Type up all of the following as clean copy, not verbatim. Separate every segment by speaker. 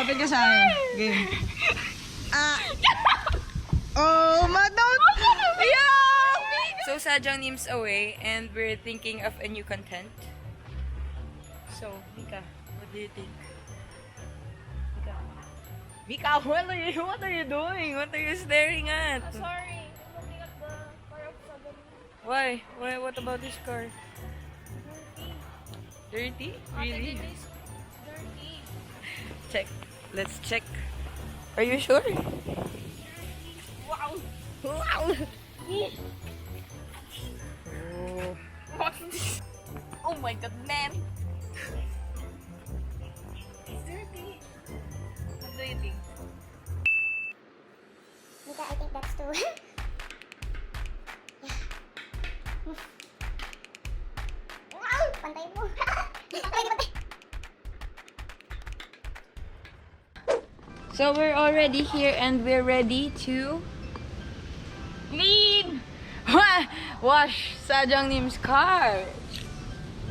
Speaker 1: Lapit ka sa akin. Game. Oh, madam! Yeah!
Speaker 2: So, Sadyang Nim's away and we're thinking of a new content. So, Mica, what do you think? Mica, what are you doing? What are you staring at?
Speaker 3: Sorry, I'm looking at the car of Sadyang.
Speaker 2: Why? What about this car? Dirty? Really?
Speaker 3: Dirty.
Speaker 2: Check. Let's check. Are you sure?
Speaker 3: Wow.
Speaker 2: Wow!
Speaker 3: Oh my god, man. It's dirty. What do you think?
Speaker 4: Mica, I think that's too. Wow! Pantay mo. Pantay.
Speaker 2: So we're already here and we're ready to clean! Wash Sadyang Nim's car.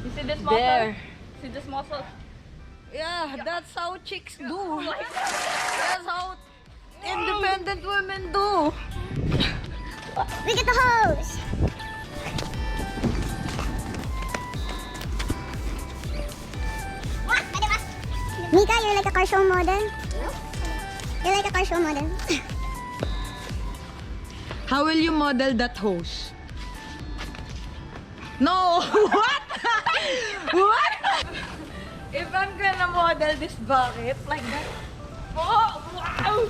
Speaker 3: You see this muscle?
Speaker 2: There.
Speaker 3: See this muscle?
Speaker 2: Yeah, that's how chicks do. That's how independent women do.
Speaker 4: We get the hose. Mica, you're like a car show model. You're like a car show model.
Speaker 1: How will you model that hose? No! What? What?
Speaker 2: If I'm gonna model this bucket like that.
Speaker 3: Oh, wow!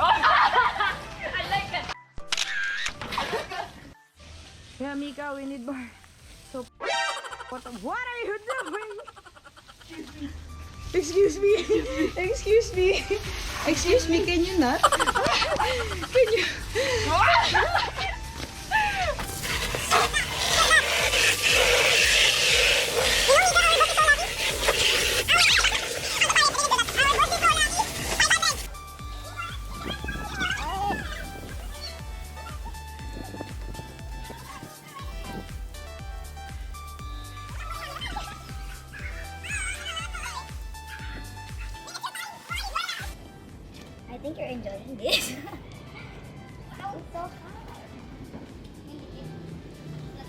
Speaker 3: I like it.
Speaker 2: Yeah, Mica, we need more. So, what are you doing?
Speaker 1: Excuse me. Excuse me. Excuse me, can you not? Can you?
Speaker 4: I think you're enjoying this. It's so hot.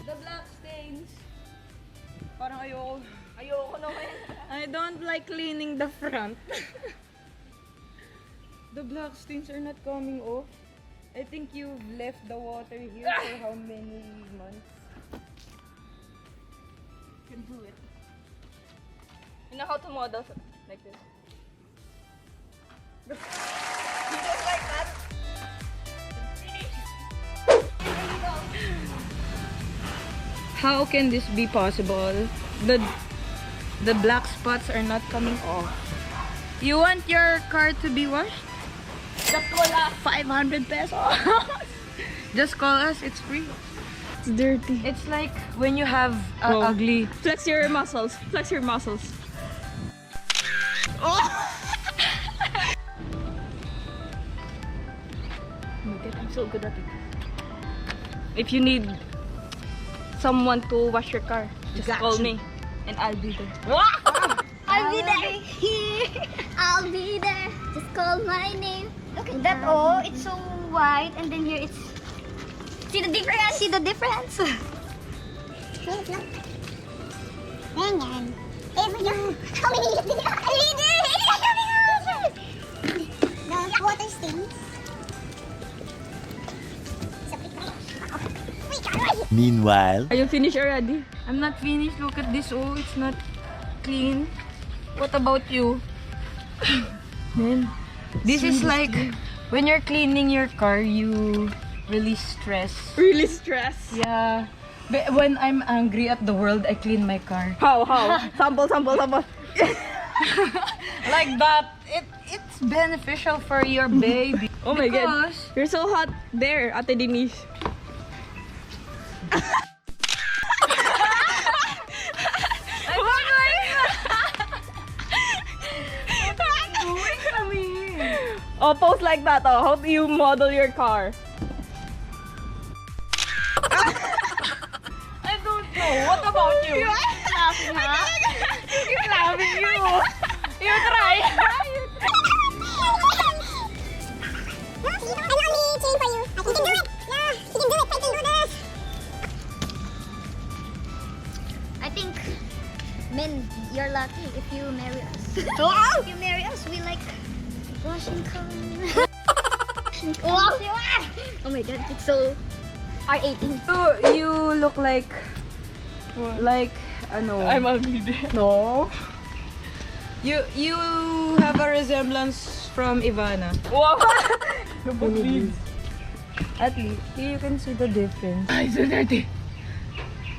Speaker 2: The black stains. Parang ayoko naman. I don't like cleaning the front. The black stains are not coming off. I think you've left the water here for how many months?
Speaker 3: You can do it. You know how to model like this? You just like that?
Speaker 2: How can this be possible? The black spots are not coming off. You want your car to be washed?
Speaker 3: Just call us.
Speaker 2: 500 pesos. Just call us, it's free.
Speaker 1: It's dirty.
Speaker 2: It's like when you have
Speaker 1: Whoa.
Speaker 2: ugly.
Speaker 3: Flex your muscles. Flex your muscles. I'm so good at it. If you need someone to wash your car, just
Speaker 1: Got
Speaker 3: call
Speaker 1: you.
Speaker 3: me and I'll be there.
Speaker 4: I'll be there. I'll be there. Just call my name. Look at that. Oh, it's so white, and then here it's. See the difference? See the difference? Ganyan. Every how many the water stains.
Speaker 5: Meanwhile,
Speaker 3: Are you finished already?
Speaker 2: I'm not finished. Look at this. Oh, it's not clean. What about you? Man, this is like when you're cleaning your car, you release stress.
Speaker 3: Really stressed.
Speaker 2: Yeah. But when I'm angry at the world, I clean my car.
Speaker 3: How? Sample.
Speaker 2: Like that. It's beneficial for your baby.
Speaker 3: Oh my god.
Speaker 2: Because
Speaker 3: You're so hot there, Ate Denise. Oh, pose like that. Oh, how do you model your car?
Speaker 2: I don't know. What about you?
Speaker 3: Laughing, huh?
Speaker 2: Keep laughing, you. You
Speaker 4: Men, you're lucky if you marry us. If you marry us, we like washing car. Wow. Oh my god, it's so R18.
Speaker 2: You look like ano?
Speaker 3: I'm ugly there.
Speaker 2: No. You have a resemblance from Ivana.
Speaker 3: Wow!
Speaker 2: At least you can see the difference.
Speaker 3: Ay, so dirty.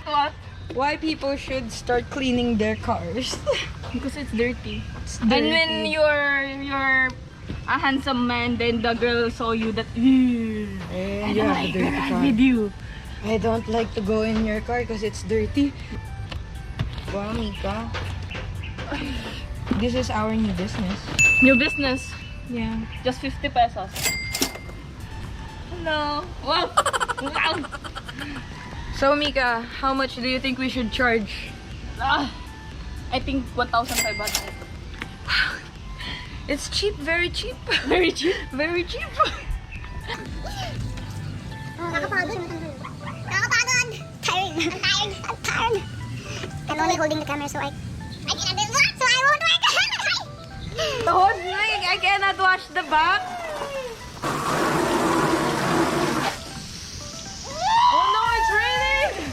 Speaker 3: What?
Speaker 2: Why people should start cleaning their cars.
Speaker 3: Because it's dirty.
Speaker 2: dirty.
Speaker 3: And when you're a handsome man, then the girl saw you that you
Speaker 2: have a dirty car.
Speaker 3: with you.
Speaker 2: I don't like to go in your car because it's dirty. Wow, Mica. This is our new business.
Speaker 3: New business.
Speaker 2: Yeah.
Speaker 3: Just 50 pesos. Hello. Wow. Wow.
Speaker 2: So, Mica, how much do you think we should charge?
Speaker 3: I think 1,500.
Speaker 2: It's cheap, very cheap.
Speaker 3: Very cheap.
Speaker 2: Very cheap.
Speaker 4: Nakakapagod. Nakakapagod. Tiring. I'm tired. I'm tired. I'm only holding the camera so I cannot do what? So I won't work.
Speaker 2: The whole thing, I cannot watch the back. Oh no, it's raining!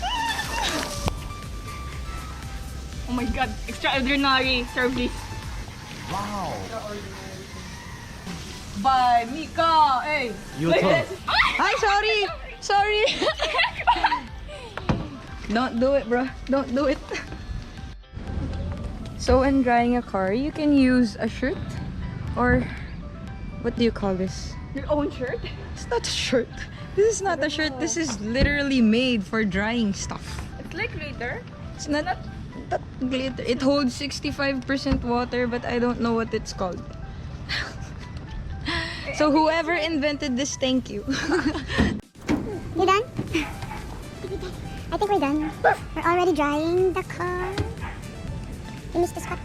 Speaker 3: Oh my god. Extraordinary service.
Speaker 2: Bye, Mica. Hey.
Speaker 5: Your turn.
Speaker 2: Hi, sorry. Sorry. Don't do it, bro. Don't do it. So when drying a car, you can use a shirt or what do you call this?
Speaker 3: Your own shirt?
Speaker 2: It's not a shirt. This is not a shirt. This is literally made for drying stuff.
Speaker 3: It's like glitter.
Speaker 2: It's not that glitter. It holds 65% water, but I don't know what it's called. So whoever invented this, thank you.
Speaker 4: You done? I think we're done. We're already drying the car. You missed the spot.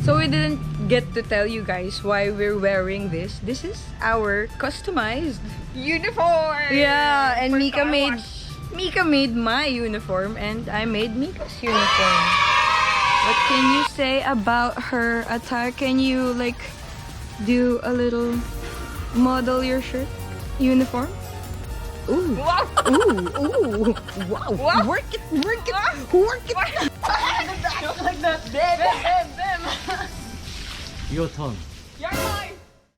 Speaker 2: So we didn't get to tell you guys why we're wearing this. This is our customized
Speaker 3: Uniform!
Speaker 2: yeah, and
Speaker 3: For
Speaker 2: Mica
Speaker 3: car
Speaker 2: made
Speaker 3: wash.
Speaker 2: Mica made my uniform and I made Mica's uniform. What can you say about her attire? Can you like do a little model your shirt uniform? Ooh.
Speaker 3: Wow!
Speaker 2: Ooh, ooh, wow.
Speaker 3: Wow.
Speaker 2: Work it, work it, work it.
Speaker 3: Just like that. Bam, bam, bam, bam.
Speaker 5: Your turn.
Speaker 3: You're mine.